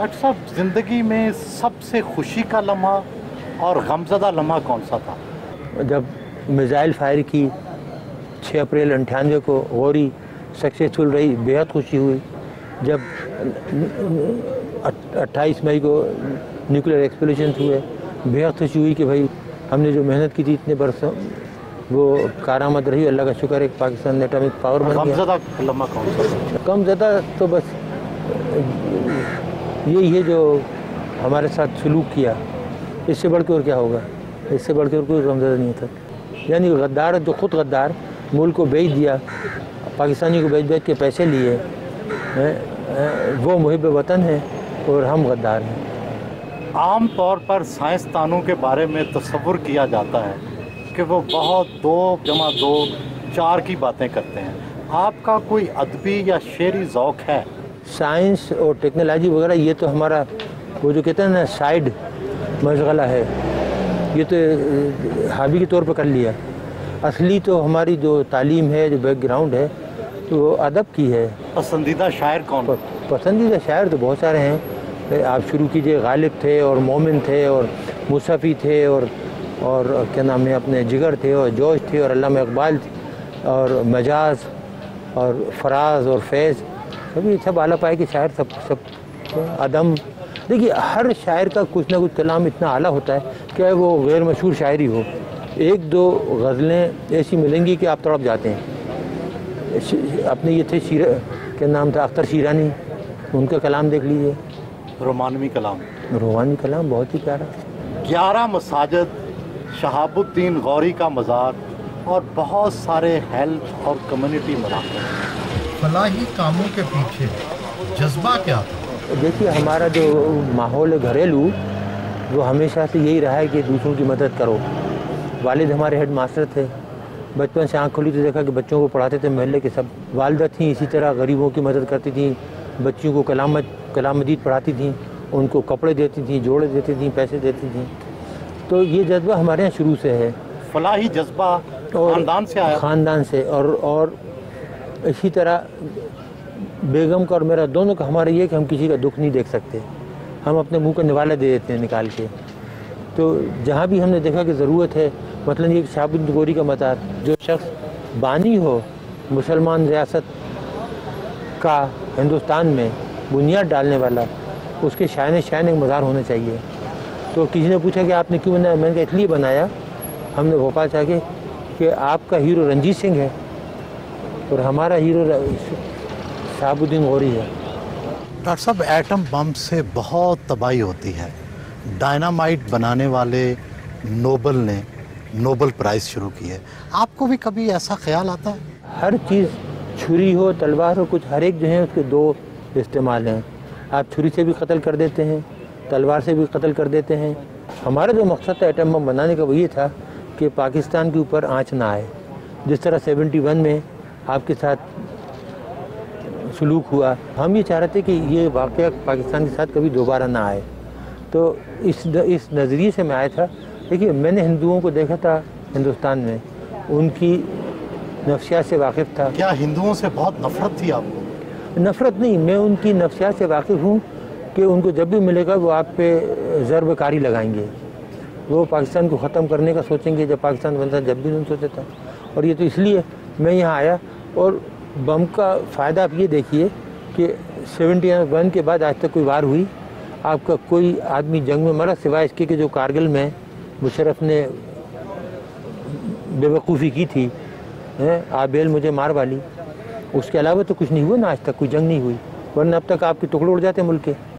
Doctor साहब, ज़िंदगी में सबसे खुशी का लम्हा और गमज़दा लम्हा कौन सा था? जब मिज़ाइल फायर की 6 अप्रैल 98 को गौरी सक्सेसफुल रही, बेहद खुशी हुई। जब 28 मई को न्यूक्लियर एक्सप्लोजन हुए, बेहद खुशी हुई कि भाई हमने जो मेहनत की थी इतने बरसों वो कारामद रही। अल्लाह का शुक्र है कि पाकिस्तान ने एटॉमिक पावर बन गया। गमज़दा लम्हा कौन सा था? गमज़दा तो बस यही है जो हमारे साथ सलूक किया, इससे बढ़ के और क्या होगा, इससे बढ़ के और कोई गमज़दा नहीं था। यानी गद्दार, जो ख़ुद गद्दार मुल्क को बेच दिया, पाकिस्तानी को बेच के पैसे लिए, वो मुहिब वतन है और हम गद्दार हैं। आम तौर पर साइंसदानों के बारे में तसव्वुर किया जाता है कि वो बहुत 2 जमा 2 4 की बातें करते हैं। आपका कोई अदबी या शेरी ज़ौक़ है? साइंस और टेक्नोलॉजी वगैरह ये तो हमारा वो जो कहते हैं ना साइड मशगला है, ये तो हॉबी के तौर पर कर लिया। असली तो हमारी जो तालीम है, जो बैकग्राउंड है, तो वो अदब की है। पसंदीदा शायर कौन? पसंदीदा शायर तो बहुत सारे हैं। आप शुरू कीजिए, गालिब थे और मोमिन थे और मुसफ़ी थे और क्या नाम है अपने जिगर थे और जोश थे और अल्लामा इकबाल और मजाज और फराज और फैज़, सभी सब आला पाए के शायर, सब अदम। देखिए, हर शायर का कुछ ना कुछ कलाम इतना आला होता है कि वो गैर मशहूर शायरी हो, 1-2 गज़लें ऐसी मिलेंगी कि आप तड़प जाते हैं। अपने ये थे क्या नाम था, अख्तर शीरानी, उनका कलाम देख लीजिए, रोमानवी कलाम। रोमानी कलाम बहुत ही प्यारा। 11 मसाजिद, शहाबुद्दीन गौरी का मज़ार और बहुत सारे हेल्थ और कम्युनिटी मराकज़। फलाही कामों के पीछे जज्बा क्या था? देखिए, हमारा जो माहौल है घरेलू, वो हमेशा से यही रहा है कि दूसरों की मदद करो। वालिद हमारे हेड मास्टर थे, बचपन से आँख खोली तो देखा कि बच्चों को पढ़ाते थे महल्ले के सब। वालिदा थी इसी तरह गरीबों की मदद करती थी, बच्चियों को कलाम मजीद पढ़ाती थी, उनको कपड़े देती थी, जोड़े देती थी, पैसे देती थी। तो ये जज्बा हमारे यहाँ शुरू से है। फलाही जज्बा ख़ानदान से आया? ख़ानदान से। और इसी तरह बेगम का और मेरा दोनों का हमारा ये कि हम किसी का दुख नहीं देख सकते, हम अपने मुंह का निवाला दे देते हैं निकाल के। तो जहाँ भी हमने देखा कि ज़रूरत है, मतलब ये शहाबुद्दीन गौरी का मज़ार, जो शख्स बानी हो मुसलमान रियासत का हिंदुस्तान में बुनियाद डालने वाला, उसके शान एक मज़ार होना चाहिए। तो किसी ने पूछा कि आपने क्यों बनाया? मैंने कहा इसलिए बनाया, हमने भोपाल से आके कि आपका हीरो रंजीत सिंह है और हमारा हीरो शहाबुद्दीन गौरी है। डॉक्टर साहब, एटम बम से बहुत तबाही होती है। डायनामाइट बनाने वाले नोबल ने नोबल प्राइज़ शुरू की है। आपको भी कभी ऐसा ख्याल आता है? हर चीज़, छुरी हो तलवार हो, कुछ हर एक जो है उसके 2 इस्तेमाल हैं। आप छुरी से भी कत्ल कर देते हैं, तलवार से भी कत्ल कर देते हैं। हमारा जो मकसद था एटम बम बनाने का वो ये था कि पाकिस्तान के ऊपर आँच ना आए। जिस तरह 71 में आपके साथ सलूक हुआ, हम ये चाह रहे थे कि ये वाक़या पाकिस्तान के साथ कभी दोबारा ना आए। तो इस नज़रिए से मैं आया था। देखिए, मैंने हिंदुओं को देखा था हिंदुस्तान में, उनकी नफ्सियात से वाकिफ़ था। क्या हिंदुओं से बहुत नफ़रत थी आपको? नफ़रत नहीं, मैं उनकी नफ्सियात से वाकिफ़ हूँ कि उनको जब भी मिलेगा वो आप पे ज़रब कारी लगाएंगे, वो पाकिस्तान को ख़त्म करने का सोचेंगे। जब पाकिस्तान बनता जब भी नहीं सोचा था। और ये तो इसलिए मैं यहाँ आया। और बम का फ़ायदा आप ये देखिए कि 71 के बाद आज तक कोई वार हुई, आपका कोई आदमी जंग में मरा सिवाय इसके कि जो कारगिल में मुशर्रफ ने बेवकूफ़ी की थी, आबेल मुझे मार वाली, उसके अलावा तो कुछ नहीं हुआ ना, आज तक कोई जंग नहीं हुई। वरना अब तक आपके टुकड़े उड़ जाते मुल्क के।